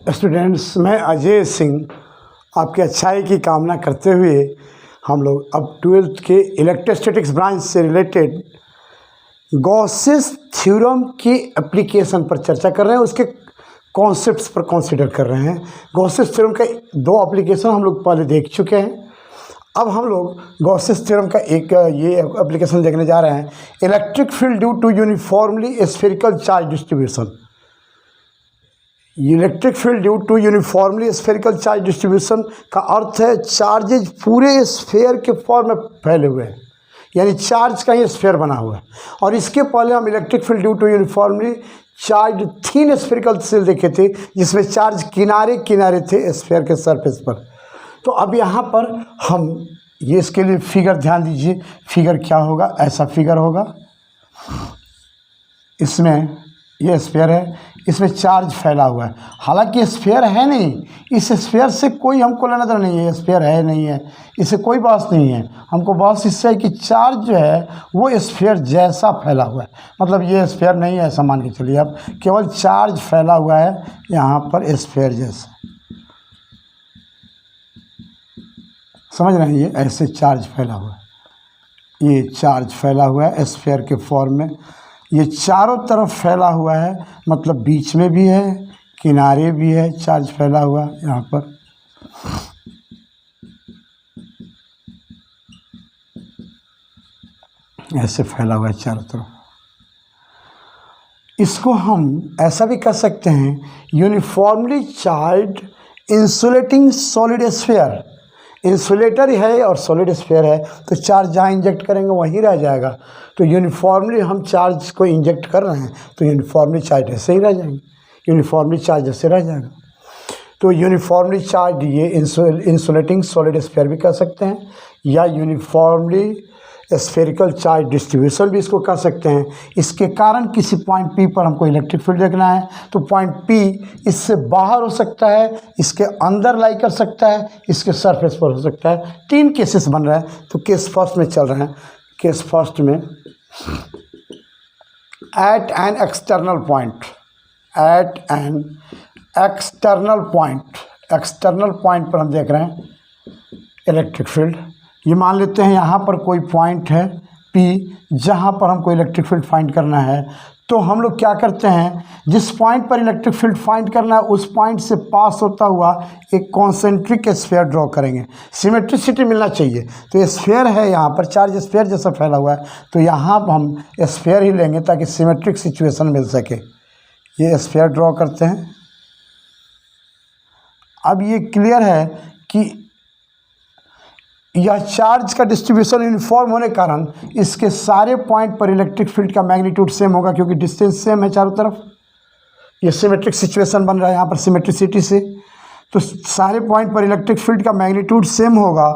Students, मैं अजय सिंह आपकी अच्छाई की कामना करते हुए हम लोग अब 12th के इलेक्ट्रोस्टैटिक्स ब्रांच से रिलेटेड गॉसेस थ्योरम की एप्लीकेशन पर चर्चा कर रहे हैं, उसके कॉन्सेप्ट्स पर कंसीडर कर रहे हैं। गॉसेस थ्योरम का दो एप्लीकेशन हम लोग पहले देख चुके हैं। अब हम लोग गॉसेस थ्योरम का एक ये एप्लीकेशन देखने जा रहे हैं, electric field due to uniformly spherical charge distribution. Electric field due to uniformly spherical charge distribution का अर्थ है चार्जेज पूरे स्फेयर के फॉर्म में फैले हुए हैं, यानी चार्ज का ही स्फेयर बना हुआ है। और इसके पहले हम electric field due to uniformly charge thin spherical shell देखे थे, जिसमें चार्ज किनारे किनारे थे स्फेयर के सरफेस पर। तो अब यहाँ पर हम ये इसके लिए फिगर ध्यान दीजिए। फिगर क्या होगा, ऐसा फिगर होगा। इसमें ये स्फेयर है, इसमें चार्ज फैला हुआ है। हालांकि स्फेयर है नहीं, इस स्फेयर से कोई हमको लेना देना नहीं है, स्फेयर है नहीं है, इससे कोई बात नहीं है। हमको बस इससे है कि चार्ज जो है वो स्फेयर जैसा फैला हुआ है, मतलब ये स्फेयर नहीं है ऐसा मान के चलिए आप, केवल चार्ज फैला हुआ है यहाँ पर स्फेयर जैसा। समझ रहे हैं, ये ऐसे चार्ज फैला हुआ है, ये चार्ज फैला हुआ है स्फेयर के फॉर्म में। ये चारों तरफ फैला हुआ है, मतलब बीच में भी है, किनारे भी है, चार्ज फैला हुआ यहाँ पर। ऐसे फैला हुआ है चारों तरफ। इसको हम ऐसा भी कर सकते हैं, uniformly charge insulating solid sphere. Insulator है और सॉलिड स्फीयर है, तो चार्ज जहाँ इंजेक्ट करेंगे वहीं रह जाएगा। तो यूनिफॉर्मली हम चार्ज को इंजेक्ट कर रहे हैं, तो यूनिफॉर्मली चार्ज ऐसे ही रह जाएंगे, यूनिफॉर्मली चार्ज ऐसे रह जाएगा। तो यूनिफॉर्मली चार्ज ये इंसुलेटिंग सॉलिड स्फीयर भी कह सकते हैं, या यूनिफॉर्मली स्फेरिकल चार्ज डिस्ट्रीब्यूशन भी इसको कह सकते हैं। इसके कारण किसी पॉइंट P पर हमको इलेक्ट्रिक फील्ड देखना है, तो पॉइंट P इससे बाहर हो सकता है, इसके अंदर लाई कर सकता है, इसके सरफेस पर हो सकता है। तीन केसेस बन रहे हैं, तो केस फर्स्ट में चल रहे हैं। केस फर्स्ट में at an external point, at an external point पर हम देख रहे हैं इलेक्ट्रिक फील्ड। ये मान लेते हैं यहाँ पर कोई पॉइंट है P, जहाँ पर हमको इलेक्ट्रिक फील्ड फाइंड करना है। तो हम लोग क्या करते हैं, जिस पॉइंट पर इलेक्ट्रिक फील्ड फाइंड करना है उस पॉइंट से पास होता हुआ एक कॉन्सेंट्रिक स्फीयर ड्रॉ करेंगे। सिमेट्रिसिटी मिलना चाहिए, तो ये स्फीयर है, यहाँ पर चार्ज स्फीयर जैसा फैला हुआ है, तो यहाँ पर हम स्फीयर ही लेंगे ताकि सिमेट्रिक सिचुएशन मिल सके। ये स्फीयर ड्रॉ करते हैं। अब ये क्लियर है कि यह चार्ज का डिस्ट्रीब्यूशन यूनिफॉर्म होने के कारण इसके सारे पॉइंट पर इलेक्ट्रिक फील्ड का मैग्नीट्यूड सेम होगा, क्योंकि डिस्टेंस सेम है चारों तरफ। ये सिमेट्रिक सिचुएशन बन रहा है यहाँ पर सिमेट्रिसिटी से, तो सारे पॉइंट पर इलेक्ट्रिक फील्ड का मैग्नीट्यूड सेम होगा,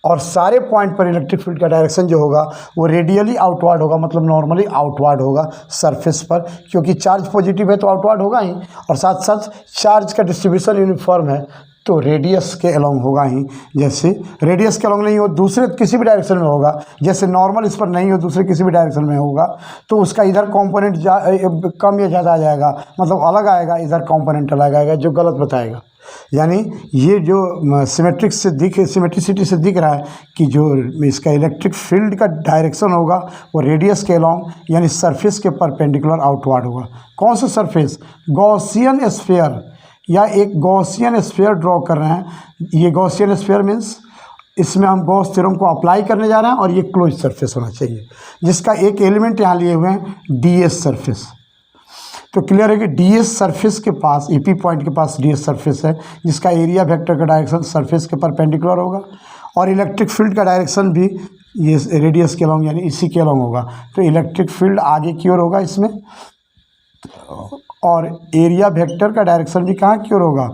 और सारे पॉइंट पर इलेक्ट्रिक फील्ड का डायरेक्शन जो होगा वो रेडियली आउटवर्ड होगा, मतलब नॉर्मली आउटवर्ड होगा सरफेस पर, क्योंकि चार्ज पॉजिटिव है तो आउटवर्ड होगा ही, और साथ साथ चार्ज का डिस्ट्रीब्यूशन यूनिफॉर्म है तो रेडियस के अलोंग होगा ही। जैसे रेडियस के अलोंग नहीं हो, दूसरे किसी भी डायरेक्शन में होगा, जैसे नॉर्मल इस पर नहीं हो, दूसरे किसी भी डायरेक्शन में होगा, तो उसका इधर कंपोनेंट कम या ज़्यादा आ जाएगा, मतलब अलग आएगा, इधर कंपोनेंट अलग आएगा, जो गलत बताएगा। यानी ये जो सिमेट्रिसिटी से दिख रहा है कि जो इसका इलेक्ट्रिक फील्ड का डायरेक्शन होगा वो रेडियस के अलोंग, यानी सरफेस के परपेंडिकुलर आउटवर्ड होगा। कौन सा सरफेस, गॉसियन स्फीयर, या एक गॉसियन स्फीयर ड्रॉ कर रहे हैं। ये गॉसियन स्फीयर मीन्स इसमें हम गॉस थ्योरम को अप्लाई करने जा रहे हैं, और ये क्लोज सरफेस होना चाहिए, जिसका एक एलिमेंट यहाँ लिए हुए हैं ds सरफेस। तो क्लियर है कि ds सरफेस के पास, EP पॉइंट के पास ds सरफेस है, जिसका एरिया वेक्टर का डायरेक्शन सरफेस के परपेंडिकुलर होगा, और इलेक्ट्रिक फील्ड का डायरेक्शन भी ये रेडियस के अलोंग, यानी इसी के अलोंग होगा। तो इलेक्ट्रिक फील्ड आगे की ओर होगा इसमें, और एरिया वेक्टर का डायरेक्शन भी कहाँ की ओर होगा,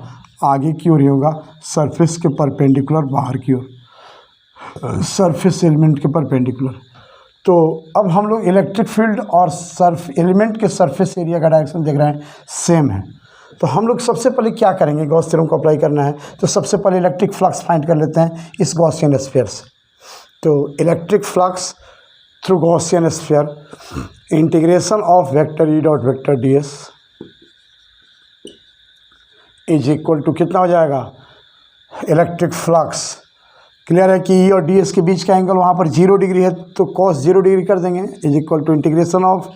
आगे की ओर ही होगा, सरफेस के परपेंडिकुलर, बाहर की ओर, सरफेस एलिमेंट के परपेंडिकुलर। तो अब हम लोग इलेक्ट्रिक फील्ड और एलिमेंट के सरफेस एरिया का डायरेक्शन देख रहे हैं सेम है। तो हम लोग सबसे पहले क्या करेंगे, गॉस थ्योरम को अप्लाई करना है, तो सबसे पहले इलेक्ट्रिक फ्लक्स फाइंड कर लेते हैं इस गॉसियन स्फीयर से। तो electric flux through Gaussian sphere, integration of vector E dot vector ds is equal to कितना हो जाएगा, इलेक्ट्रिक फ्लक्स। क्लियर है कि ई और डी एस के बीच का एंगल वहाँ पर 0 डिग्री है, तो कॉस 0 डिग्री कर देंगे, is equal to integration of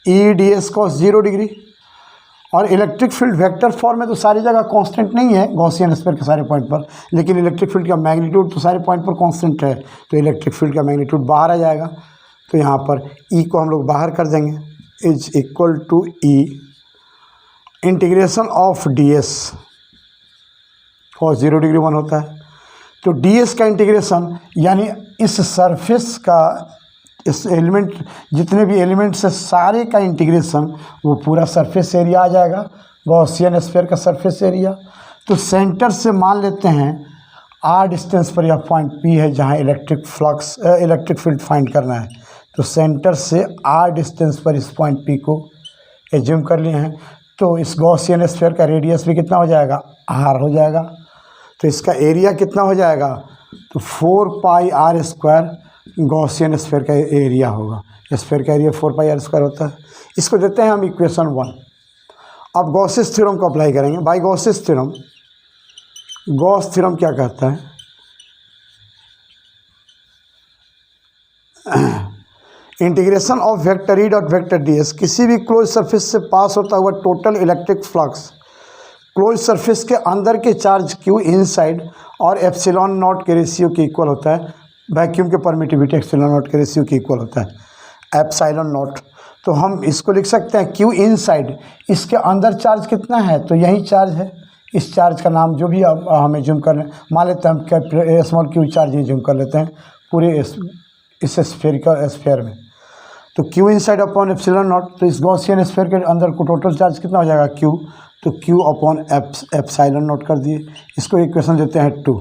E D S cos 0 degree. और इलेक्ट्रिक फील्ड वेक्टर फॉर्म में तो सारी जगह कांस्टेंट नहीं है गॉसियन स्फीयर के सारे पॉइंट पर, लेकिन इलेक्ट्रिक फील्ड का मैग्नीट्यूड तो सारे पॉइंट पर कांस्टेंट है, तो इलेक्ट्रिक फील्ड का मैग्नीट्यूड बाहर आ जाएगा। तो यहाँ पर ई को हम लोग बाहर कर देंगे, is equal to E integration of D S cos 0 degree 1 होता है। तो डी एस का इंटीग्रेशन यानी इस सरफेस का, इस एलिमेंट जितने भी एलिमेंट्स है सारे का इंटीग्रेशन, वो पूरा सरफेस एरिया आ जाएगा, गॉसियन स्फीयर का सरफेस एरिया। तो सेंटर से मान लेते हैं आर डिस्टेंस पर यह पॉइंट पी है जहाँ इलेक्ट्रिक फील्ड फाइंड करना है। तो सेंटर से आर डिस्टेंस पर इस पॉइंट पी को एज्यूम कर लिए हैं। तो इस गॉसियन स्फीयर का रेडियस भी कितना हो जाएगा, आर हो जाएगा। तो इसका एरिया कितना हो जाएगा, तो 4 pi R square Gaussian sphere का एरिया होगा। स्फीयर का एरिया 4 पाई आर स्क्वायर होता है। इसको देते हैं हम इक्वेशन 1। अब गॉसियस थ्योरम को अप्लाई करेंगे। बाय गॉसियस थ्योरम, गॉस थ्योरम क्या कहता है, integration of vector E dot vector D S, किसी भी क्लोज सरफेस से पास होता हुआ total electric flux close surface के अंदर के चार्ज क्यू इनसाइड और एप्सिलॉन नॉट के रेशियो के इक्वल होता है। वैक्यूम के परमिटिविटी एप्सिलॉन नॉट के रेशियो के इक्वल होता है, एप्सिलॉन नॉट। तो हम इसको लिख सकते हैं क्यू इनसाइड, इसके अंदर चार्ज कितना है, तो यही चार्ज है। इस चार्ज का नाम जो भी हमें जूम कर लें, मान लेते हैं हम स्मॉल क्यू चार्ज ही जूम कर लेते हैं पूरे इस स्फीयर में। तो Q inside upon epsilon naught, तो इस गॉसियन स्फीयर के अंदर को टोटल चार्ज कितना हो जाएगा, क्यू, तो क्यू अपॉन एप्सिलॉन नॉट कर दिए। इसको इक्वेशन देते हैं 2।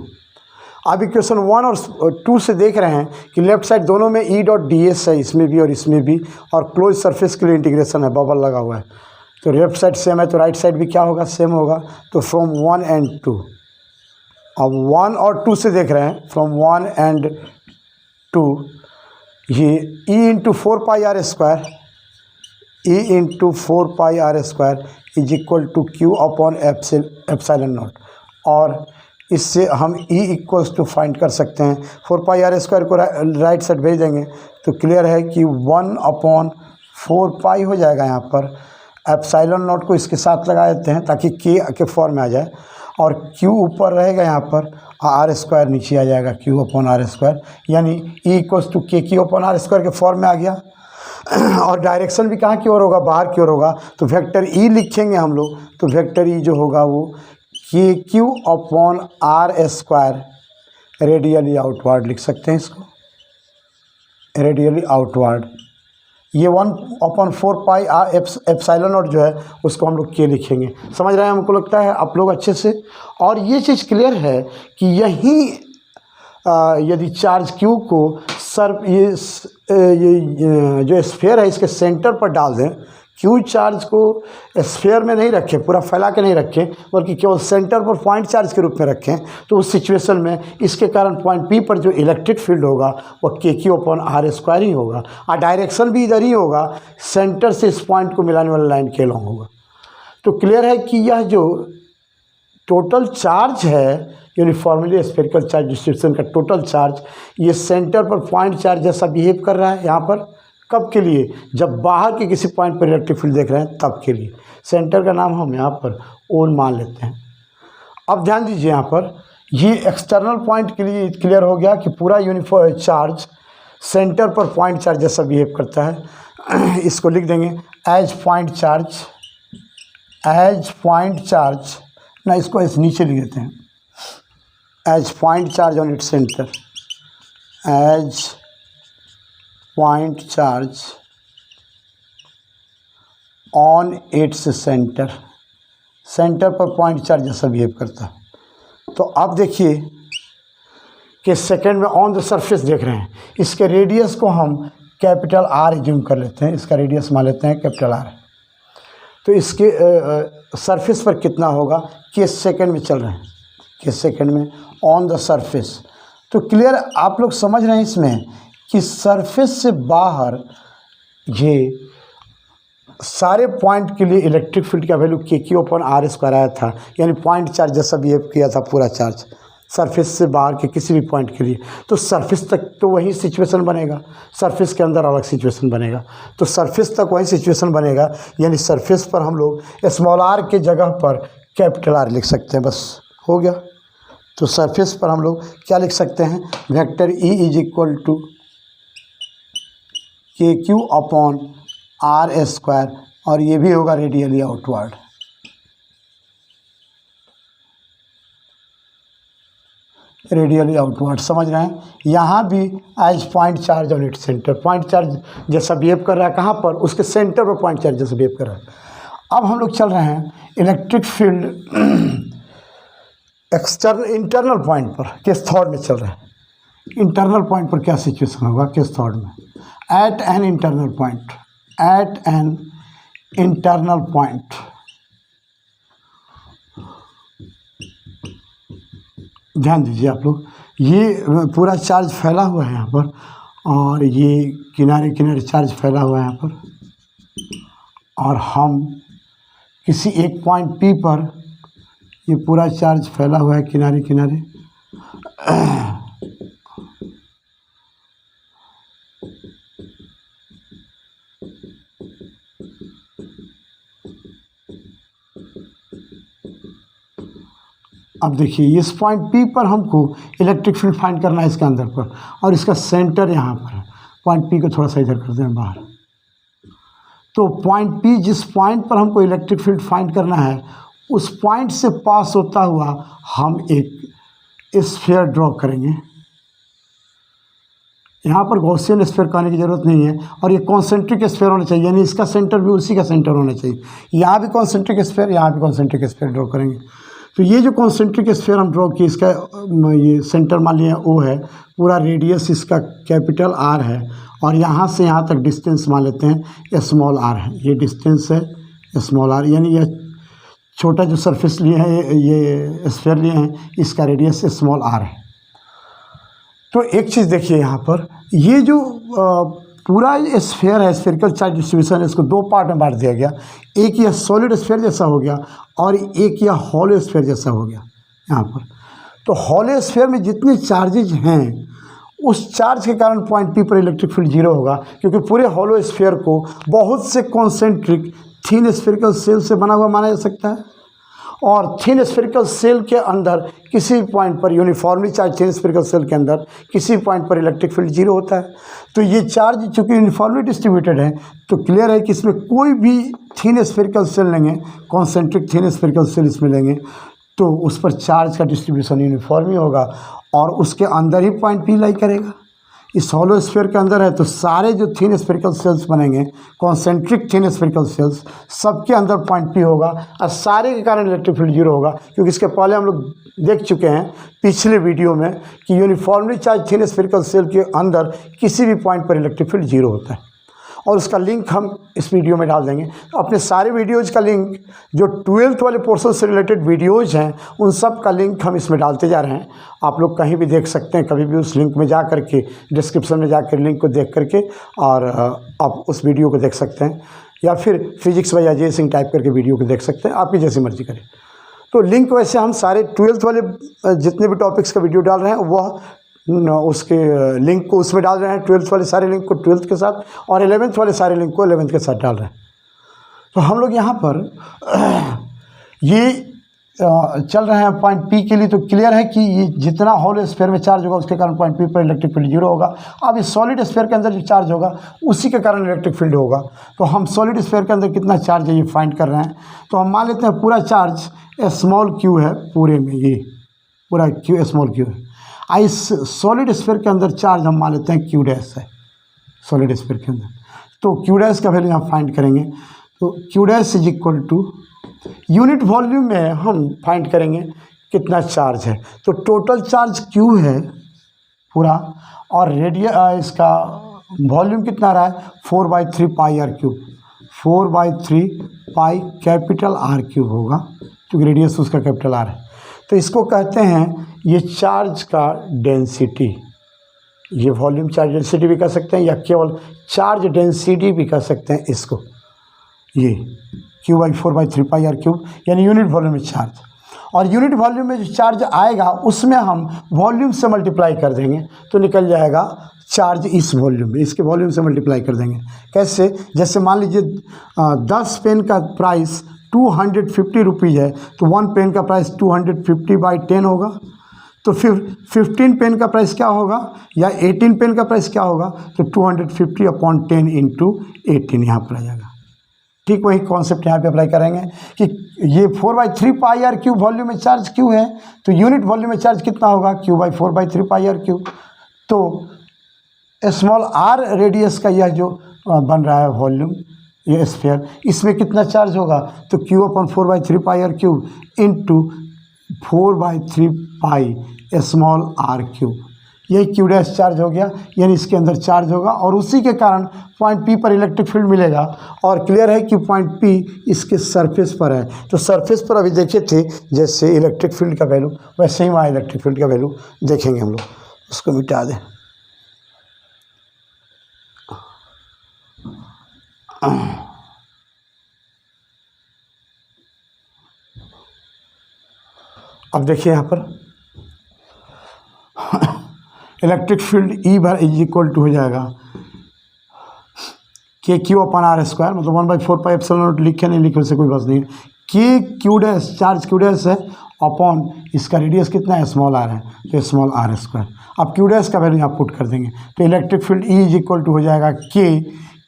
अब इक्वेशन 1 और 2 से देख रहे हैं कि लेफ्ट साइड दोनों में ई डॉट डी एस है, इसमें भी और इसमें भी, और क्लोज सरफेस के लिए इंटीग्रेशन है, बबल लगा हुआ है। तो लेफ्ट साइड सेम है तो राइट साइड भी क्या होगा, सेम होगा। तो फ्रॉम 1 and 2, अब 1 और 2 से देख रहे हैं, फ्रॉम 1 and 2, ये E into 4 pi R square, E into 4 pi R square is equal to Q upon epsilon naught. और इससे हम ई इक्वल्स टू फाइंड कर सकते हैं। 4 पाई आर स्क्वायर को राइट साइड भेज देंगे तो क्लियर है कि 1 अपॉन 4 पाई हो जाएगा। यहाँ पर एप्सिलॉन नॉट को इसके साथ लगा देते हैं ताकि के फॉर्म में आ जाए, और क्यू ऊपर रहेगा, यहाँ पर आर स्क्वायर नीचे आ जाएगा, क्यू अपॉन आर स्क्वायर, यानी ई इक्वल्स टू के क्यू अपॉन आर स्क्वायर के फॉर्म में आ गया। और डायरेक्शन भी कहाँ की ओर होगा, बाहर की ओर होगा। तो वेक्टर ई लिखेंगे हम लोग, तो वेक्टर ई जो होगा वो K Q upon R square radially outward लिख सकते हैं इसको, रेडियली आउटवर्ड। ये 1 upon 4 pi R epsilon naught जो है उसको हम लोग के लिखेंगे। समझ रहे हैं, हमको लगता है आप लोग अच्छे से। और ये चीज़ क्लियर है कि यही यदि चार्ज क्यू को ये जो स्फीयर है इसके सेंटर पर डाल दें, क्यू चार्ज को स्फीयर में नहीं रखें, पूरा फैला के नहीं रखें, बल्कि केवल सेंटर पर पॉइंट चार्ज के रूप में रखें, तो उस सिचुएशन में इसके कारण पॉइंट पी पर जो इलेक्ट्रिक फील्ड होगा वह के क्यू अपॉन आर स्क्वायर ही होगा, और डायरेक्शन भी इधर ही होगा, सेंटर से इस पॉइंट को मिलाने वाला लाइन के लॉन्ग होगा। तो क्लियर है कि यह जो टोटल चार्ज है, यूनिफॉर्मली स्फेरिकल चार्ज डिस्ट्रीब्यूशन का टोटल चार्ज, ये सेंटर पर पॉइंट चार्ज जैसा बिहेव कर रहा है यहाँ पर। कब के लिए, जब बाहर के किसी पॉइंट पर इलेक्ट्रिक फील्ड देख रहे हैं तब के लिए। सेंटर का नाम हम यहाँ पर ओन मान लेते हैं। अब ध्यान दीजिए, यहाँ पर ये एक्सटर्नल पॉइंट के लिए क्लियर हो गया कि पूरा यूनिफॉर्म चार्ज सेंटर पर पॉइंट चार्ज जैसा बिहेव करता है। इसको लिख देंगे as point charge, as point charge ना, इसको इस नीचे लिख देते हैं, as point charge on its centre, as point charge on its centre, centre पर पॉइंट चार्ज जैसा बिहेव करता है। तो अब देखिए कि सेकेंड में ऑन द सरफेस देख रहे हैं, इसके रेडियस को हम कैपिटल आर एज्यूम कर लेते हैं, इसका रेडियस मान लेते हैं कैपिटल आर। तो इसके सरफेस पर कितना होगा, कि सेकेंड में चल रहे हैं, कि सेकेंड में ऑन द सरफेस। तो क्लियर आप लोग समझ रहे हैं इसमें कि सरफेस से बाहर ये सारे पॉइंट के लिए इलेक्ट्रिक फील्ड का वैल्यू KQ/R² आया था, यानी पॉइंट चार्ज जैसा बिहेव किया था पूरा चार्ज सरफेस से बाहर के किसी भी पॉइंट के लिए। तो सरफेस तक तो वही सिचुएशन बनेगा, सरफेस के अंदर अलग सिचुएशन बनेगा। तो सरफेस तक वही सिचुएशन बनेगा, यानी सरफेस पर हम लोग r के जगह पर R लिख सकते हैं, बस हो गया। तो सरफेस पर हम लोग क्या लिख सकते हैं, वेक्टर E = KQ/R², और ये भी होगा रेडियली आउटवर्ड। रेडियली आउटवर्ड समझ रहे हैं। यहाँ भी as point charge on its centre, point charge जैसा बिहेव कर रहा है कहाँ पर, उसके सेंटर पर पॉइंट चार्ज जैसा बिहेव कर रहा है। अब हम लोग चल रहे हैं इलेक्ट्रिक फील्ड इंटरनल पॉइंट पर, केस थर्ड में चल रहे हैं। इंटरनल पॉइंट पर क्या सिचुएशन होगा केस थर्ड में, एट एन इंटरनल पॉइंट ध्यान दीजिए आप लोग, ये पूरा चार्ज फैला हुआ है यहाँ पर, और ये किनारे किनारे चार्ज फैला हुआ है यहाँ पर, और हम किसी एक पॉइंट P पर ये पूरा चार्ज फैला हुआ है किनारे किनारे। अब देखिए इस पॉइंट P पर हमको इलेक्ट्रिक फील्ड फाइंड करना है इसके अंदर पर, और इसका सेंटर यहाँ पर है। पॉइंट P को थोड़ा सा इधर कर दें बाहर। तो पॉइंट P जिस पॉइंट पर हमको इलेक्ट्रिक फील्ड फाइंड करना है, उस पॉइंट से पास होता हुआ हम एक स्फीयर ड्रॉ करेंगे। यहाँ पर गॉसियन स्फीयर कहने की ज़रूरत नहीं है, और ये कॉन्सेंट्रिक स्फीयर होना चाहिए, यानी इसका सेंटर भी उसी का सेंटर होना चाहिए। यहाँ भी कॉन्सेंट्रिक स्फीयर, यहाँ भी कॉन्सेंट्रिक स्फीयर ड्रॉ करेंगे। तो ये जो कॉन्सेंट्रिक स्फीयर हम ड्रॉ किए, इसका ये सेंटर मान लिया O है, पूरा रेडियस इसका R है, और यहाँ से यहाँ तक डिस्टेंस मान लेते हैं r है। ये डिस्टेंस है r, यानी यह छोटा जो सरफेस लिए हैं, ये स्फीयर लिए हैं, इसका रेडियस r है। तो एक चीज़ देखिए यहाँ पर, ये जो पूरा स्फीयर है, स्फेरिकल चार्ज डिस्ट्रीब्यूशन है, इसको दो पार्ट में बांट दिया गया। एक यह सॉलिड स्फीयर जैसा हो गया, और एक यह हॉलो स्फीयर जैसा हो गया यहाँ पर। तो हॉलो स्फीयर में जितने चार्जेज हैं, उस चार्ज के कारण पॉइंट P पर इलेक्ट्रिक फील्ड 0 होगा, क्योंकि पूरे हॉलो स्फीयर को बहुत से कॉन्सेंट्रिक थिन स्फेरिकल सेल से बना हुआ माना जा सकता है, और थिन स्फेरिकल सेल के अंदर किसी पॉइंट पर uniformly charge thin spherical cell के अंदर किसी पॉइंट पर इलेक्ट्रिक फील्ड 0 होता है। तो ये चार्ज चूँकि यूनिफॉर्मली डिस्ट्रीब्यूटेड है, तो क्लियर है कि इसमें कोई भी थिन स्फेरिकल सेल लेंगे, कॉन्सेंट्रिक थिन स्फेरिकल सेल इसमें लेंगे, तो उस पर चार्ज का डिस्ट्रीब्यूशन यूनिफॉर्म ही होगा, और उसके अंदर ही पॉइंट P लाई करेगा। इस हॉलो स्फीयर के अंदर है, तो सारे जो थिन स्फेरिकल सेल्स बनेंगे, कॉन्सेंट्रिक थिन स्फेरिकल सेल्स, सबके अंदर पॉइंट P होगा, और सारे के कारण इलेक्ट्रिक फील्ड 0 होगा। क्योंकि इसके पहले हम लोग देख चुके हैं पिछले वीडियो में कि uniformly charge thin spherical cell के अंदर किसी भी पॉइंट पर इलेक्ट्रिक फील्ड 0 होता है, और उसका लिंक हम इस वीडियो में डाल देंगे। तो अपने सारे वीडियोज़ का लिंक, जो 12th वाले पोर्शन से रिलेटेड वीडियोज़ हैं, उन सब का लिंक हम इसमें डालते जा रहे हैं। आप लोग कहीं भी देख सकते हैं, कभी भी उस लिंक में जा कर के, डिस्क्रिप्शन में जाकर लिंक को देख करके, और आप उस वीडियो को देख सकते हैं, या फिर physics bye Ajay Singh type करके वीडियो को देख सकते हैं, आपकी जैसी मर्जी करें। तो लिंक वैसे हम सारे 12th वाले जितने भी टॉपिक्स का वीडियो डाल रहे हैं, वह उसके लिंक को उसमें डाल रहे हैं, 12th वाले सारे लिंक को 12th के साथ, और 11th वाले सारे लिंक को 11th के साथ डाल रहे हैं। तो हम लोग यहाँ पर ये चल रहे हैं पॉइंट P के लिए। तो क्लियर है कि ये जितना हॉलो स्फीयर में चार्ज होगा, उसके कारण पॉइंट P पर इलेक्ट्रिक फील्ड 0 होगा। अब इस सॉलिड स्फीयर के अंदर जो चार्ज होगा, उसी के कारण इलेक्ट्रिक फील्ड होगा। तो हम सॉलिड स्फीयर के अंदर कितना चार्ज है ये फाइंड कर रहे हैं। तो हम मान लेते हैं पूरा चार्ज q है, पूरे में ये पूरा q है। इस सॉलिड स्फीयर के अंदर चार्ज हम मान लेते हैं q' है, सॉलिड स्फीयर के अंदर। तो q' का वैल्यू हम फाइंड करेंगे। तो q' = यूनिट वॉल्यूम में हम फाइंड करेंगे कितना चार्ज है। तो टोटल चार्ज q है पूरा, और इसका वॉल्यूम कितना रहा है, 4/3 πr³, 4/3 पाई R³ होगा, क्योंकि रेडियस उसका R है। तो इसको कहते हैं ये चार्ज का डेंसिटी, ये वॉल्यूम चार्ज डेंसिटी भी कह सकते हैं, या केवल चार्ज डेंसिटी भी कह सकते हैं इसको। ये Q/4/3πr³ यानी यूनिट वॉल्यूम में चार्ज। और यूनिट वॉल्यूम में जो चार्ज आएगा उसमें हम वॉल्यूम से मल्टीप्लाई कर देंगे तो निकल जाएगा चार्ज इस वॉल्यूम में, इसके वॉल्यूम से मल्टीप्लाई कर देंगे। कैसे? जैसे मान लीजिए 10 पेन का प्राइस 250 रुपीज़ है तो 1 पेन का प्राइस 250/10 होगा। तो फिर 15 पेन का प्राइस क्या होगा या 18 पेन का प्राइस क्या होगा, तो 250/10 इंटू 18 यहाँ पर आ जाएगा। ठीक वही कॉन्सेप्ट यहाँ पे अप्लाई करेंगे कि ये 4/3πr³ वॉल्यूम में चार्ज क्यों है, तो यूनिट वॉल्यूम में चार्ज कितना होगा Q/4/3πr³। तो स्मॉल r रेडियस का यह जो बन रहा है वॉल्यूम, ये स्फीयर, इसमें कितना चार्ज होगा, तो Q/4/3πr³ इंटू 4/3π स्मॉल r³। यही Q डैश चार्ज हो गया, यानी इसके अंदर चार्ज होगा और उसी के कारण पॉइंट P पर इलेक्ट्रिक फील्ड मिलेगा। और क्लियर है कि पॉइंट P इसके सरफेस पर है, तो सरफेस पर अभी देखे थे जैसे इलेक्ट्रिक फील्ड का वैल्यू, वैसे ही वहाँ इलेक्ट्रिक फील्ड का वैल्यू देखेंगे हम लोग। उसको मिटा दें। अब देखिए यहाँ पर इलेक्ट्रिक फील्ड E/= हो जाएगा KQ/r², मतलब 1/4πε0 लिखे नहीं लिखे उससे कोई बस नहीं है। Q dash charge Q dash है अपॉन इसका रेडियस कितना है स्मॉल r है तो स्मॉल r²। अब Q डैश का वैल्यू यहाँ पुट कर देंगे तो इलेक्ट्रिक फील्ड E= हो जाएगा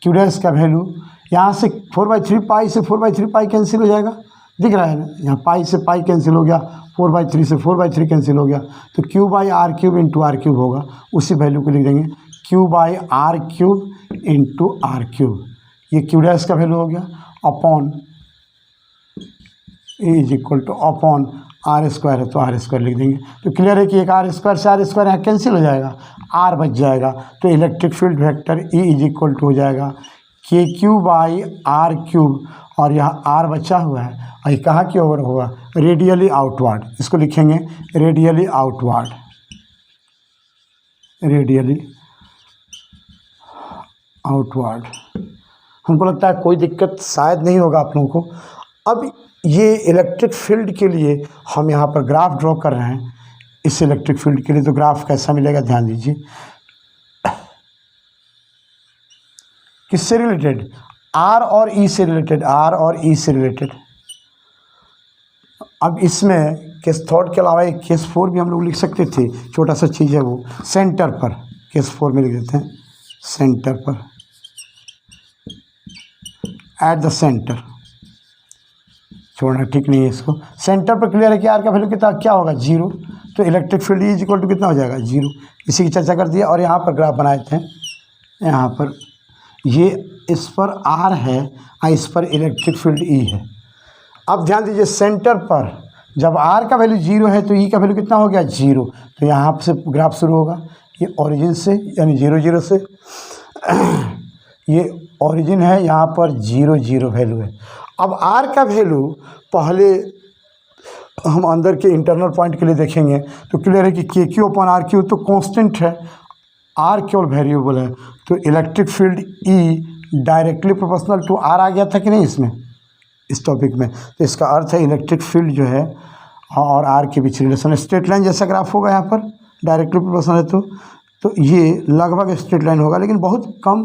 Q डैश का वैल्यू यहाँ से 4/3π से 4/3π कैंसिल हो जाएगा, दिख रहा है ना, यहाँ पाई से पाई कैंसिल हो गया, 4/3 से 4/3 कैंसिल हो गया, तो Q/r³ इंटू r³ होगा। उसी वैल्यू को लिख देंगे Q/r³ इंटू r³। ये Q डैश का वैल्यू हो गया अपॉन E= अपॉन r² है तो r² लिख देंगे। तो क्लियर है कि एक r² से r² यहाँ कैंसिल हो जाएगा, r बच जाएगा। तो इलेक्ट्रिक फील्ड वेक्टर E= हो जाएगा KQ/r³ और यहाँ r बचा हुआ है और ये कहाँ की ओर होगा, रेडियली आउटवर्ड। इसको लिखेंगे रेडियली आउटवर्ड, रेडियली आउटवर्ड। हमको लगता है कोई दिक्कत शायद नहीं होगा आप लोगों को। अब ये इलेक्ट्रिक फील्ड के लिए हम यहाँ पर ग्राफ ड्रॉ कर रहे हैं, इस इलेक्ट्रिक फील्ड के लिए। तो ग्राफ कैसा मिलेगा ध्यान दीजिए, किससे रिलेटेड, R और E से रिलेटेड, R और E से रिलेटेड। अब इसमें केस थॉट के अलावा एक केस 4 भी हम लोग लिख सकते थे, छोटा सा चीज़ है वो, सेंटर पर। केस 4 में लिख देते हैं सेंटर पर, एट द सेंटर। छोड़ना ठीक नहीं है इसको। सेंटर पर क्लियर है कि R का वैल्यू कितना क्या होगा 0, तो इलेक्ट्रिक फील्ड E= कितना हो जाएगा 0। इसी की चर्चा कर दिया। और यहाँ पर ग्राफ बनाए थे, यहाँ पर ये इस पर R है और इस पर इलेक्ट्रिक फील्ड E है। अब ध्यान दीजिए सेंटर पर जब R का वैल्यू 0 है तो E का वैल्यू कितना हो गया 0। तो यहाँ से ग्राफ शुरू होगा, ये ओरिजिन से यानी 0 0 से, ये ओरिजिन है, यहाँ पर 0 0 वैल्यू है। अब R का वैल्यू पहले हम अंदर के इंटरनल पॉइंट के लिए देखेंगे तो क्लियर है कि KQ/r³ तो कांस्टेंट है, R केवल वेरिएबल है। तो electric field E directly proportional to R आ गया था कि नहीं इसमें, इस टॉपिक में। तो इसका अर्थ है इलेक्ट्रिक फील्ड जो है और R के बीच रिलेशन स्ट्रेट लाइन जैसा ग्राफ होगा। यहाँ पर डायरेक्टली प्रोपोर्शनल है तो ये लगभग स्ट्रेट लाइन होगा, लेकिन बहुत कम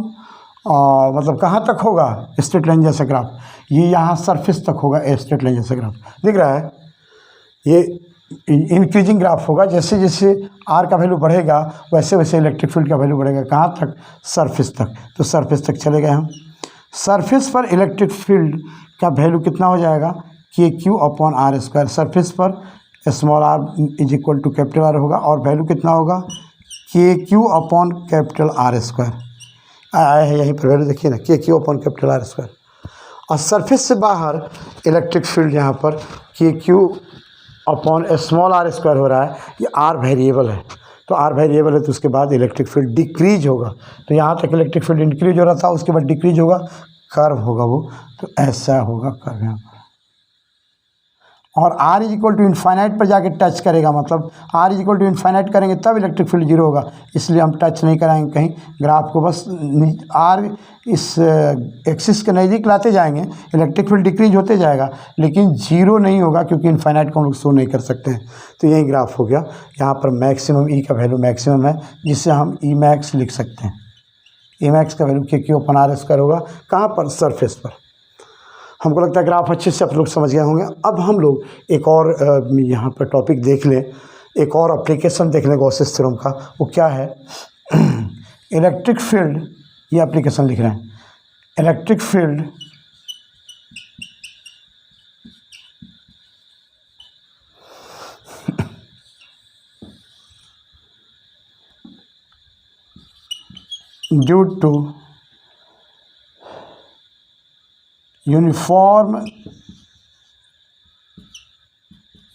मतलब कहाँ तक होगा स्ट्रेट लाइन जैसा ग्राफ, ये यहाँ सरफेस तक होगा स्ट्रेट लाइन जैसा ग्राफ, दिख रहा है। ये इंक्रीजिंग ग्राफ होगा, जैसे जैसे R का वैल्यू बढ़ेगा वैसे वैसे इलेक्ट्रिक फील्ड का वैल्यू बढ़ेगा। कहाँ तक, सरफेस तक। तो सरफेस तक चले गए हम। सरफेस पर इलेक्ट्रिक फील्ड का वैल्यू कितना हो जाएगा KQ/r²। सरफेस पर स्मॉल r = कैपिटल R होगा और वैल्यू कितना होगा KQ/R²। आया है यहीं पर वैल्यू देखिए ना, KQ/R²। और सरफेस से बाहर इलेक्ट्रिक फील्ड यहाँ पर KQ/r² हो रहा है। ये R वेरिएबल है, तो R वेरिएबल है तो उसके बाद इलेक्ट्रिक फील्ड डिक्रीज होगा। तो यहाँ तक इलेक्ट्रिक फील्ड इंक्रीज हो रहा था, उसके बाद डिक्रीज होगा, कर्व होगा वो, तो ऐसा होगा कर्व यहाँ पर। और r is equal to infinite पर जाके टच करेगा, मतलब r is equal to infinite करेंगे तब इलेक्ट्रिक फील्ड जीरो होगा, इसलिए हम टच नहीं कराएंगे कहीं। ग्राफ को बस r इस एक्सिस के नज़दीक लाते जाएंगे, इलेक्ट्रिक फील्ड डिक्रीज होते जाएगा, लेकिन जीरो नहीं होगा क्योंकि इन्फाइनाइट को हम लोग शो नहीं कर सकते हैं। तो यही ग्राफ हो गया। यहाँ पर मैक्सिमम ई का वैल्यू मैक्सिमम है, जिससे हम ई मैक्स लिख सकते हैं। ई मैक्स का वैल्यू के क्यू अपन आर स्क्वायर होगा, कहाँ पर, सरफेस पर। हमको लगता है ग्राफ अच्छे से आप लोग समझ गए होंगे। अब हम लोग एक और यहाँ पर टॉपिक देख लें, एक और एप्लीकेशन देख लें गॉसेस थ्योरम का। वो क्या है, इलेक्ट्रिक फील्ड, ये एप्लीकेशन लिख रहे हैं, electric field due to uniform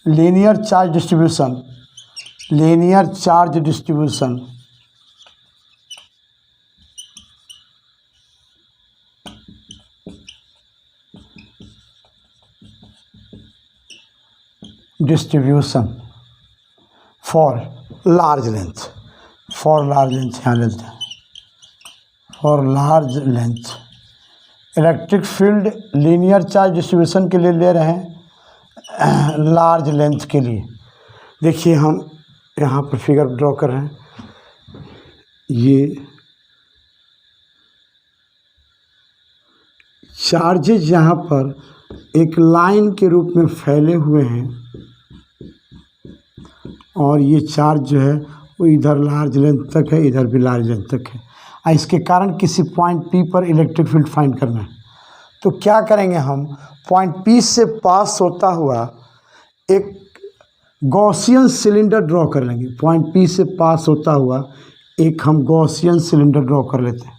linear charge distribution, linear charge distribution for large length, for large length यहाँ लेते हैं, for large length electric field linear charge distribution के लिए ले रहे हैं, लार्ज लेंथ के लिए। देखिए हम यहाँ पर फिगर ड्रॉ कर रहे हैं, ये चार्जेज यहाँ पर एक लाइन के रूप में फैले हुए हैं और ये चार्ज जो है वो इधर लार्ज लेंथ तक है, इधर भी लार्ज लेंथ तक है। इसके कारण किसी पॉइंट P पर इलेक्ट्रिक फील्ड फाइंड करना है। तो क्या करेंगे हम, पॉइंट P से पास होता हुआ एक गॉसियन सिलेंडर ड्रॉ कर लेंगे। पॉइंट P से पास होता हुआ एक हम गॉसियन सिलेंडर ड्रॉ कर लेते हैं।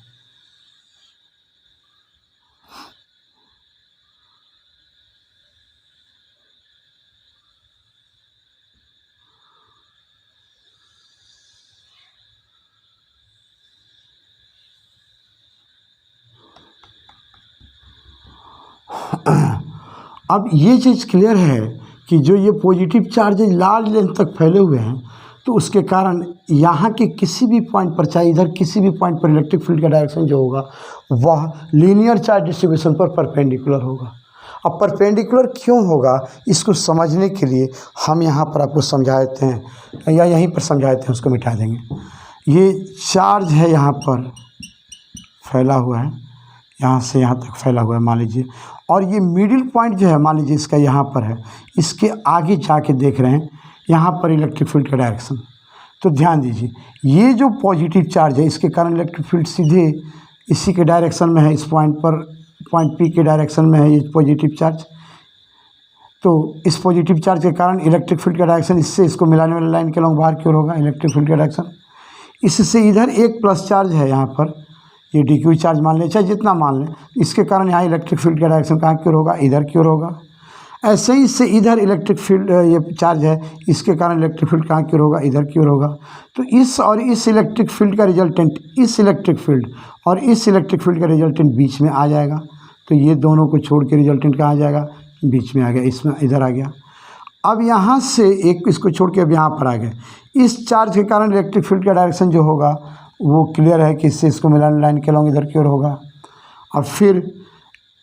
अब ये चीज़ क्लियर है कि जो ये पॉजिटिव चार्जेज लार्ज लेंथ तक फैले हुए हैं, तो उसके कारण यहाँ के किसी भी पॉइंट पर, चाहे इधर किसी भी पॉइंट पर इलेक्ट्रिक फील्ड का डायरेक्शन जो होगा वह लीनियर चार्ज डिस्ट्रीब्यूशन पर परपेंडिकुलर होगा। अब परपेंडिकुलर क्यों होगा, इसको समझने के लिए हम यहाँ पर आपको समझा देते हैं, या यहीं पर समझा देते हैं, उसको मिटा देंगे। ये चार्ज है यहाँ पर फैला हुआ है, यहाँ से यहाँ तक फैला हुआ है मान लीजिए, और ये मिडिल पॉइंट जो है मान लीजिए इसका यहाँ पर है, इसके आगे जाके देख रहे हैं यहाँ पर इलेक्ट्रिक फील्ड का डायरेक्शन। तो ध्यान दीजिए, ये जो पॉजिटिव चार्ज है इसके कारण इलेक्ट्रिक फील्ड सीधे इसी के डायरेक्शन में है, इस पॉइंट पर, पॉइंट P के डायरेक्शन में है ये पॉजिटिव चार्ज। तो इस पॉजिटिव चार्ज के कारण इलेक्ट्रिक फील्ड का डायरेक्शन इससे इसको मिलाने वाले लाइन के लॉन्ग बाहर की ओर होगा इलेक्ट्रिक फील्ड का डायरेक्शन। इससे इधर एक प्लस चार्ज है यहाँ पर, ये DQ चार्ज मान लें, चाहे जितना मान लें, इसके कारण यहाँ इलेक्ट्रिक फील्ड का डायरेक्शन कहाँ की ओर होगा, इधर की ओर होगा। ऐसे ही इससे इधर इलेक्ट्रिक फील्ड, ये चार्ज है, इसके कारण इलेक्ट्रिक फील्ड कहाँ की ओर होगा, इधर की ओर होगा। तो इस और इस इलेक्ट्रिक फील्ड का रिजल्टेंट, इस इलेक्ट्रिक फील्ड और इस इलेक्ट्रिक फील्ड का रिजल्टेंट बीच में आ जाएगा। तो ये दोनों को छोड़ के रिजल्टेंट कहाँ आ जाएगा, बीच में आ गया, इसमें इधर आ गया। अब यहाँ से एक इसको छोड़ के अब यहाँ पर आ गए। इस चार्ज के कारण इलेक्ट्रिक फील्ड का डायरेक्शन जो होगा वो क्लियर है कि इससे इसको मिलाने लाइन के लॉन्ग इधर की ओर होगा। अब फिर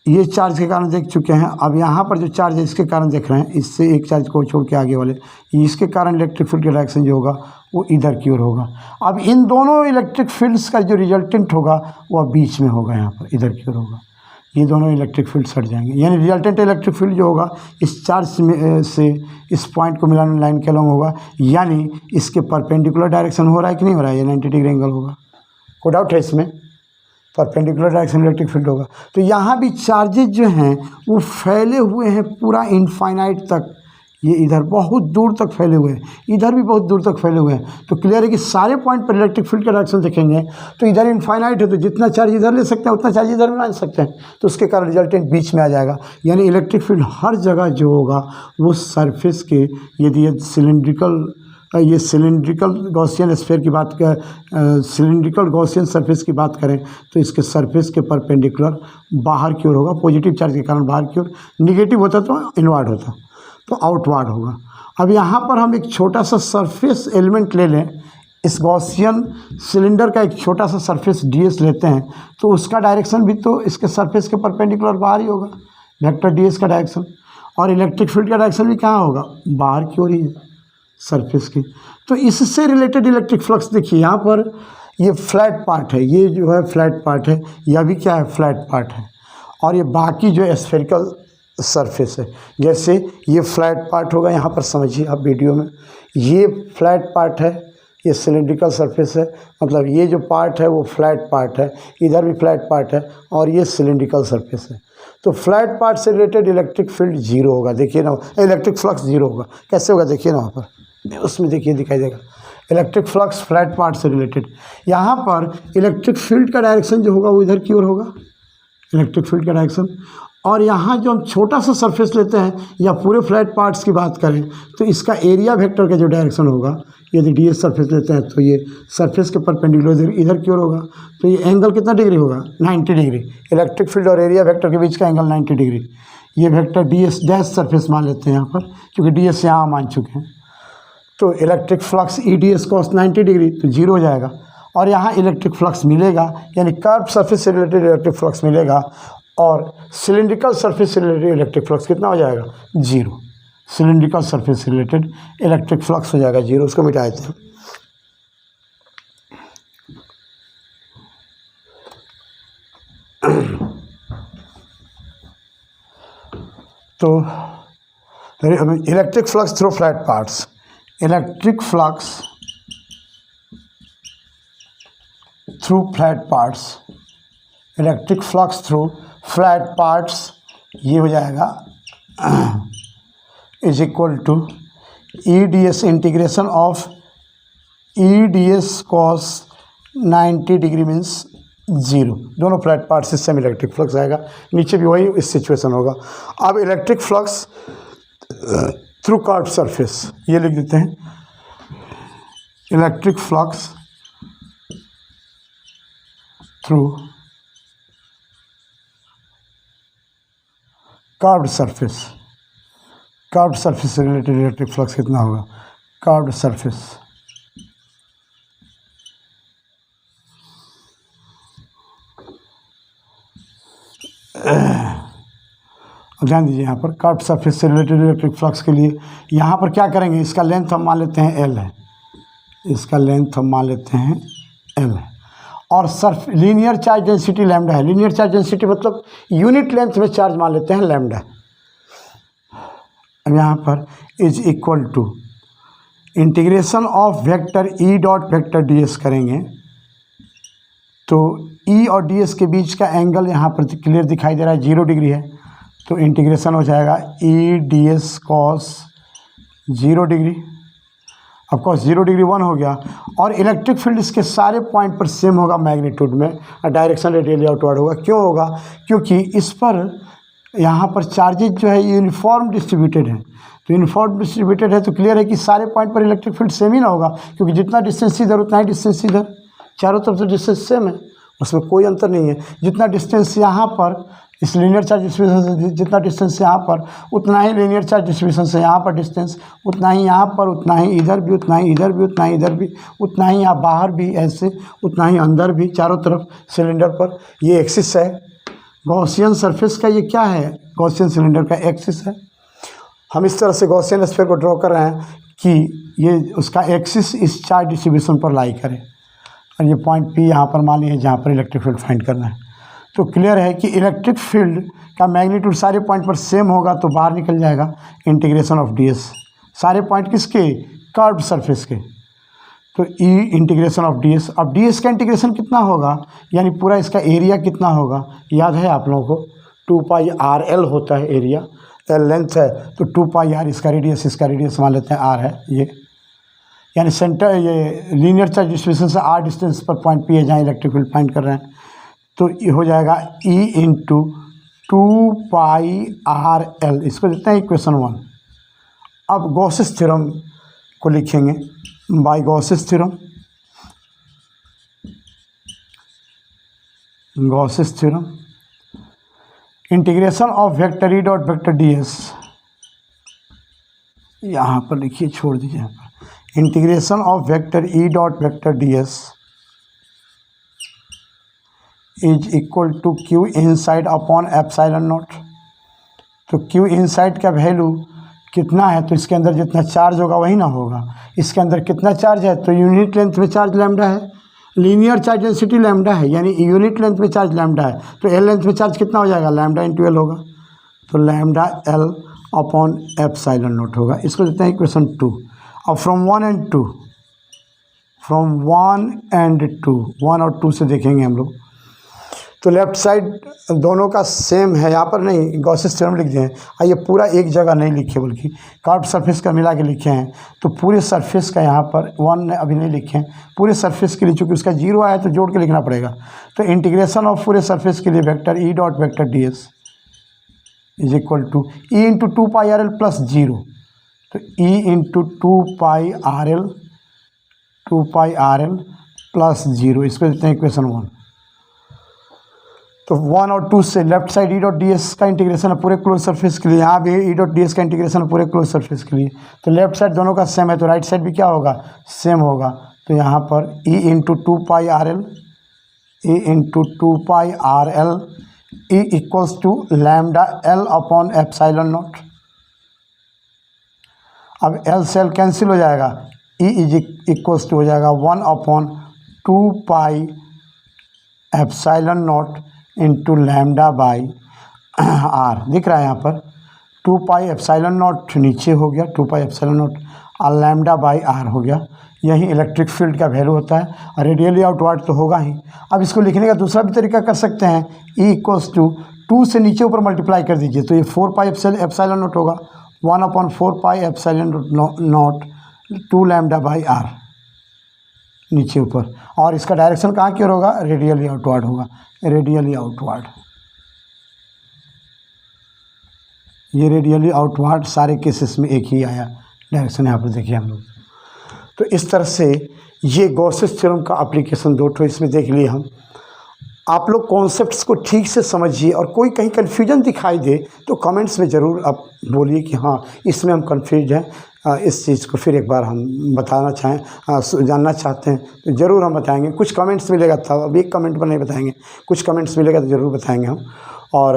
ये चार्ज के कारण देख चुके हैं, अब यहाँ पर जो चार्ज है इसके कारण देख रहे हैं, इससे एक चार्ज को छोड़ के आगे वाले, इसके कारण इलेक्ट्रिक फील्ड का डायरेक्शन जो होगा वो इधर की ओर होगा। अब इन दोनों इलेक्ट्रिक फील्ड्स का जो रिजल्टेंट होगा वह बीच में होगा, यहाँ पर इधर की ओर होगा। ये दोनों इलेक्ट्रिक फील्ड हट जाएंगे, यानी रिजल्टेंट इलेक्ट्रिक फील्ड जो होगा इस चार्ज में से इस पॉइंट को मिलाने लाइन के लॉन्ग होगा, यानी इसके परपेंडिकुलर डायरेक्शन हो रहा है कि नहीं हो रहा है, ये 90 डिग्री एंगल होगा। कोई डाउट है इसमें, परपेंडिकुलर डायरेक्शन इलेक्ट्रिक फील्ड होगा। तो यहाँ भी चार्जेज जो हैं वो फैले हुए हैं पूरा इनफाइनाइट तक, ये इधर बहुत दूर तक फैले हुए हैं, इधर भी बहुत दूर तक फैले हुए हैं। तो क्लियर है कि सारे पॉइंट पर इलेक्ट्रिक फील्ड का डायरेक्शन देखेंगे तो इधर इनफाइनाइट है, तो जितना चार्ज इधर ले सकते हैं उतना चार्ज इधर भी ला सकते हैं, तो उसके कारण रिजल्टेंट बीच में आ जाएगा। यानी इलेक्ट्रिक फील्ड हर जगह जो होगा वो सरफेस के, यदि ये सिलेंड्रिकल गॉसियन स्फीयर की बात कर, सिलेंड्रिकल गॉसियन सरफेस की बात करें तो इसके सरफेस के परपेंडिकुलर बाहर की ओर होगा, पॉजिटिव चार्ज के कारण बाहर की ओर, निगेटिव होता तो इनवर्ड होता। तो आउटवर्ड होगा। अब यहाँ पर हम एक छोटा सा सरफेस एलिमेंट ले लें, इस गॉसियन सिलेंडर का एक छोटा सा सरफेस ds लेते हैं, तो उसका डायरेक्शन भी तो इसके सरफेस के परपेंडिकुलर बाहर ही होगा, वेक्टर ds का डायरेक्शन। और इलेक्ट्रिक फील्ड का डायरेक्शन भी कहाँ होगा, बाहर की ओर ही है, सरफेस की। तो इससे रिलेटेड इलेक्ट्रिक फ्लक्स देखिए, यहाँ पर ये फ्लैट पार्ट है, ये जो है फ्लैट पार्ट है, यह भी क्या है, फ्लैट पार्ट है। और ये बाकी जो स्फेरिकल सरफेस है, जैसे ये फ्लैट पार्ट होगा, यहाँ पर समझिए आप वीडियो में, ये फ्लैट पार्ट है, ये सिलिंड्रिकल सरफेस है, मतलब ये जो पार्ट है वो फ्लैट पार्ट है, इधर भी फ्लैट पार्ट है, और ये सिलिंड्रिकल सरफेस है। तो फ्लैट पार्ट से रिलेटेड इलेक्ट्रिक फील्ड जीरो होगा, देखिए ना, इलेक्ट्रिक फ्लक्स जीरो होगा। कैसे होगा देखिए ना, वहाँ पर उसमें देखिए दिखाई देगा, इलेक्ट्रिक फ्लक्स फ्लैट पार्ट से रिलेटेड। यहाँ पर इलेक्ट्रिक फील्ड का डायरेक्शन जो होगा वो इधर की ओर होगा, इलेक्ट्रिक फील्ड का डायरेक्शन। और यहाँ जो हम छोटा सा सरफेस लेते हैं या पूरे फ्लैट पार्ट्स की बात करें, तो इसका एरिया वेक्टर का जो डायरेक्शन होगा, यदि ds सरफेस लेते हैं तो ये सरफेस के परपेंडिकुलर इधर की ओर होगा, तो ये एंगल कितना डिग्री होगा, 90 डिग्री। इलेक्ट्रिक फील्ड और एरिया वेक्टर के बीच का एंगल 90 डिग्री। ये वेक्टर ds डैश सरफेस मान लेते हैं यहाँ पर, क्योंकि ds यहाँ मान चुके हैं। तो electric flux ds cos 90 degree, तो जीरो हो जाएगा। और यहाँ इलेक्ट्रिक फ्लक्स मिलेगा, यानी कर्व सरफेस से रिलेटेड इलेक्ट्रिक फ्लक्स मिलेगा, और सिलिंड्रिकल सरफेस से रिलेटेड इलेक्ट्रिक फ्लक्स कितना हो जाएगा, जीरो। सिलिंड्रिकल सरफेस से रिलेटेड इलेक्ट्रिक फ्लक्स हो जाएगा जीरो, उसको मिटा देते हैं। तो electric flux through flat parts, electric flux through flat parts, electric flux through flat parts, ये हो जाएगा is equal to EDS integration of EDS cos 90 degree means zero. दोनों फ्लैट पार्ट से सेम इलेक्ट्रिक फ्लक्स आएगा, नीचे भी वही इस सिचुएशन होगा। अब electric flux through curve surface, ये लिख देते हैं, electric flux through curved surface, curved surface से रिलेटेड इलेक्ट्रिक फ्लक्स कितना होगा, कर्व्ड सरफेस, ध्यान दीजिए यहाँ पर कर्व्ड सरफेस से रिलेटेड इलेक्ट्रिक फ्लक्स के लिए यहाँ पर क्या करेंगे, इसका लेंथ हम मान लेते हैं L है, इसका लेंथ हम मान लेते हैं L है, और सर्फ लीनियर चार्ज डेंसिटी लैम्डा है। लीनियर चार्ज डेंसिटी मतलब यूनिट लेंथ में चार्ज मान लेते हैं लैम्डा। अब यहाँ पर is equal to integration of vector E dot vector ds करेंगे, तो E और ds के बीच का एंगल यहाँ पर क्लियर दिखाई दे रहा है, 0 डिग्री है, तो इंटीग्रेशन हो जाएगा E ds cos 0 degree. Of course 0 degree 1 हो गया। और इलेक्ट्रिक फील्ड इसके सारे पॉइंट पर सेम होगा मैग्नीट्यूड में, और डायरेक्शन रेडियली आउटवर्ड होगा। क्यों होगा, क्योंकि इस पर यहाँ पर चार्जेज जो है यूनिफॉर्म डिस्ट्रीब्यूटेड है। तो यूनिफॉर्म डिस्ट्रीब्यूटेड है तो क्लियर है कि सारे पॉइंट पर इलेक्ट्रिक फील्ड सेम ही ना होगा, क्योंकि जितना डिस्टेंस इधर उतना ही डिस्टेंस इधर, चारों तरफ से डिस्टेंस सेम है, उसमें कोई अंतर नहीं है। जितना डिस्टेंस यहाँ पर इस लीनियर चार्ज डिस्ट्रीब्यूशन से, जितना डिस्टेंस यहाँ पर उतना ही लीनियर चार्ज डिस्ट्रीब्यूशन से यहाँ पर डिस्टेंस, उतना ही यहाँ पर, उतना ही इधर भी, उतना ही इधर भी, उतना ही इधर भी, उतना ही यहाँ बाहर भी ऐसे, उतना ही अंदर भी, चारों तरफ सिलेंडर पर। ये एक्सिस है गॉसियन सरफेस का, ये क्या है, गॉसियन सिलेंडर का एक्सिस है। हम इस तरह से गॉसियन स्फीयर को ड्रॉ कर रहे हैं कि ये उसका एक्सिस इस चार्ज डिस्ट्रीब्यूशन पर लाई करे, और ये पॉइंट P यहाँ पर मान लिया जहाँ पर इलेक्ट्रिक फील्ड फाइंड करना है। तो क्लियर है कि इलेक्ट्रिक फील्ड का मैग्नीट्यूड सारे पॉइंट पर सेम होगा, तो बाहर निकल जाएगा इंटीग्रेशन ऑफ ds, सारे पॉइंट किसके, कर्व्ड सरफेस के। तो E इंटीग्रेशन ऑफ ds, अब ds का इंटीग्रेशन कितना होगा, यानी पूरा इसका एरिया कितना होगा, याद है आप लोगों को 2 पाई RL होता है एरिया, L लेंथ है, तो 2 पाई R इसका रेडियस मान लेते हैं R है ये, यानी सेंटर, ये लीनियर चार्ज डिस्ट्रीब्यूशन से R डिस्टेंस पर पॉइंट P है जहाँ इलेक्ट्रिक फील्ड फाइंड कर रहे हैं। तो ये हो जाएगा E इंटू 2 पाई RL, इसको देते हैं इक्वेशन 1। अब गॉसेस थ्योरम को लिखेंगे, by Gauss's theorem, Gauss's theorem, integration of vector E dot vector ds यहाँ पर लिखिए, छोड़ दीजिए यहाँ पर। Integration of vector E dot vector D S is equal to Q inside upon epsilon naught. तो क्यू इनसाइड का वैल्यू कितना है, तो इसके अंदर जितना चार्ज होगा वही ना होगा। इसके अंदर कितना चार्ज है, तो यूनिट लेंथ में चार्ज लैम्डा है, लीनियर चार्ज डेंसिटी लैम्डा है, यानी यूनिट लेंथ में चार्ज लैम्डा है। तो एल लेंथ में चार्ज कितना हो जाएगा, लैम्डा इंटू एल होगा। तो lambda l upon epsilon naught होगा। इसको देते हैं इक्वेशन 2। अब फ्रॉम 1 and 2, फ्रॉम 1 and 2, 1 और 2 से देखेंगे हम लोग। तो लेफ्ट साइड दोनों का सेम है, यहाँ पर नहीं गॉसेस थ्योरम लिख दिए हैं। आइए पूरा एक जगह नहीं लिखे, बल्कि कर्व्ड सरफेस का मिला के लिखे हैं। तो पूरे सरफेस का यहाँ पर 1 अभी नहीं लिखे हैं, पूरे सरफेस के लिए, चूँकि उसका 0 आया तो जोड़ के लिखना पड़ेगा। तो इंटीग्रेशन ऑफ पूरे सरफेस के लिए vector E dot vector D S is equal to E into 2πRL plus 0। तो ई इंटू 2πRL प्लस 0, इसको देते हैं इक्वेशन 1। तो 1 और 2 से left side E dot D S का इंटीग्रेशन है पूरे क्लोज सरफेस के लिए, यहाँ भी ई डॉट डी एस का इंटीग्रेशन है पूरे क्लोज सरफेस के लिए। तो लेफ्ट साइड दोनों का सेम है, तो राइट साइड भी क्या होगा, सेम होगा। तो यहाँ पर e into 2πRL e equals to lambda l upon epsilon naught. अब एल से एल कैंसिल हो जाएगा, ई इज इक्वल्स टू हो जाएगा 1 upon 2π epsilon naught into lambda by r. दिख रहा है यहाँ पर 2π एप्सिलॉन नॉट नीचे हो गया, 2π एप्सिलॉन नॉट और लैम्डा बाई आर हो गया। यही इलेक्ट्रिक फील्ड का वैल्यू होता है, और रेडियली आउटवर्ड तो होगा ही। अब इसको लिखने का दूसरा भी तरीका कर सकते हैं, ई इक्वल्स टू 2 से नीचे ऊपर मल्टीप्लाई कर दीजिए, तो ये 4π एप्सिलॉन नॉट होगा, 1 upon 4π epsilon naught 2 lambda by R नीचे ऊपर। और इसका डायरेक्शन कहाँ की ओर होगा, रेडियली आउटवर्ड होगा, रेडियली आउटवर्ड। ये रेडियली आउटवर्ड सारे केसेस में एक ही आया डायरेक्शन, यहाँ पर देखिए हम लोग। तो इस तरह से ये गॉसेस थ्योरम का एप्लीकेशन 2 ठो इसमें देख लिए हम। आप लोग कॉन्सेप्ट्स को ठीक से समझिए, और कोई कहीं कन्फ्यूजन दिखाई दे तो कमेंट्स में ज़रूर आप बोलिए कि हाँ इसमें हम कन्फ्यूज हैं, इस चीज़ को फिर एक बार हम बताना चाहें, जानना चाहते हैं तो ज़रूर हम बताएंगे। कुछ कमेंट्स मिलेगा था, अब एक कमेंट पर नहीं बताएंगे, कुछ कमेंट्स मिलेगा तो ज़रूर बताएंगे हम। और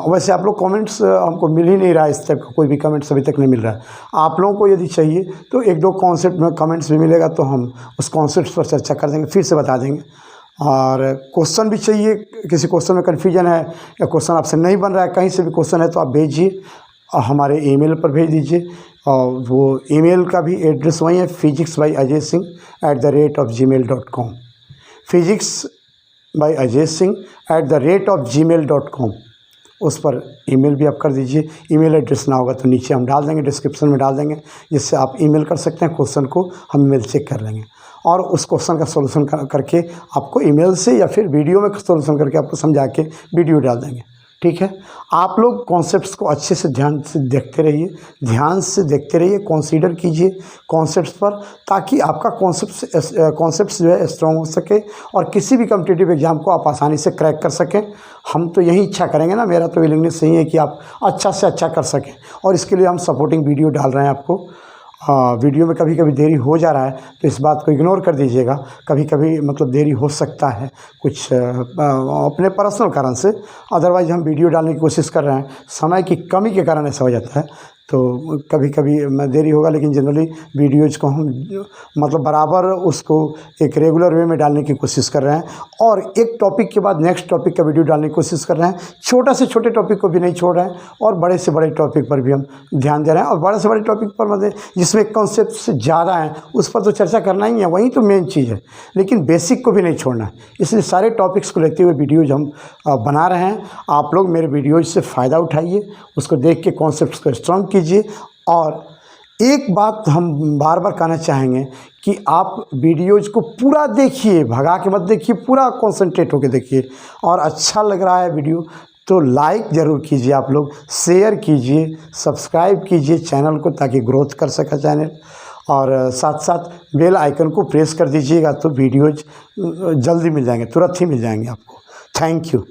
वैसे आप लोग कमेंट्स हमको मिल ही नहीं रहा है, इस टाइप का कोई भी कमेंट्स अभी तक नहीं मिल रहा है। आप लोगों को यदि चाहिए तो 1-2 कॉन्सेप्ट में कमेंट्स भी मिलेगा, तो हम उस कॉन्सेप्ट पर चर्चा कर देंगे, फिर से बता देंगे। और क्वेश्चन भी चाहिए, किसी क्वेश्चन में कन्फ्यूजन है या क्वेश्चन आपसे नहीं बन रहा है, कहीं से भी क्वेश्चन है तो आप भेजिए, हमारे ईमेल पर भेज दीजिए। और वो ईमेल का भी एड्रेस वही है, physicsbyajay.singh@gmail.com, physicsbyajay.singh@gmail.com। उस पर ईमेल भी आप कर दीजिए। ईमेल एड्रेस ना होगा तो नीचे हम डाल देंगे, डिस्क्रिप्शन में डाल देंगे, जिससे आप ईमेल कर सकते हैं। क्वेश्चन को हम ईमेल चेक कर लेंगे और उस क्वेश्चन का सॉल्यूशन करके आपको ईमेल से या फिर वीडियो में सॉल्यूशन करके आपको समझा के वीडियो डाल देंगे। ठीक है, आप लोग कॉन्सेप्ट्स को अच्छे से ध्यान से देखते रहिए, कंसीडर कीजिए कॉन्सेप्ट्स पर, ताकि आपका कॉन्सेप्ट्स जो है स्ट्रॉन्ग हो सके और किसी भी कॉम्पिटिटिव एग्जाम को आप आसानी से क्रैक कर सकें। हम तो यही इच्छा करेंगे ना, मेरा तो विलिंगनेस यही है कि आप अच्छा से अच्छा कर सकें, और इसके लिए हम सपोर्टिंग वीडियो डाल रहे हैं आपको। वीडियो में कभी कभी देरी हो जा रहा है तो इस बात को इग्नोर कर दीजिएगा। कभी कभी मतलब देरी हो सकता है कुछ अपने पर्सनल कारण से, अदरवाइज़ हम वीडियो डालने की कोशिश कर रहे हैं। समय की कमी के कारण ऐसा हो जाता है, तो कभी कभी देरी होगा, लेकिन जनरली वीडियोज़ को हम मतलब बराबर उसको एक रेगुलर वे में डालने की कोशिश कर रहे हैं, और एक टॉपिक के बाद नेक्स्ट टॉपिक का वीडियो डालने की कोशिश कर रहे हैं। छोटा से छोटे टॉपिक को भी नहीं छोड़ रहे हैं, और बड़े से बड़े टॉपिक पर भी हम ध्यान दे रहे हैं। और बड़े से बड़े टॉपिक पर मतलब जिसमें कॉन्सेप्ट ज़्यादा हैं उस पर तो चर्चा करना ही है, वही तो मेन चीज़ है, लेकिन बेसिक को भी नहीं छोड़ना है। इसलिए सारे टॉपिक्स को लेते हुए वीडियोज़ हम बना रहे हैं। आप लोग मेरे वीडियोज़ से फ़ायदा उठाइए, उसको देख के कॉन्सेप्ट्स को स्ट्रॉन्ग कीजिए। और एक बात हम बार बार कहना चाहेंगे कि आप वीडियोज़ को पूरा देखिए, भगा के मत देखिए, पूरा कंसंट्रेट होकर देखिए। और अच्छा लग रहा है वीडियो तो लाइक ज़रूर कीजिए, आप लोग शेयर कीजिए, सब्सक्राइब कीजिए चैनल को, ताकि ग्रोथ कर सके चैनल। और साथ साथ बेल आइकन को प्रेस कर दीजिएगा तो वीडियोज़ जल्दी मिल जाएंगे, तुरंत ही मिल जाएंगे आपको। Thank you.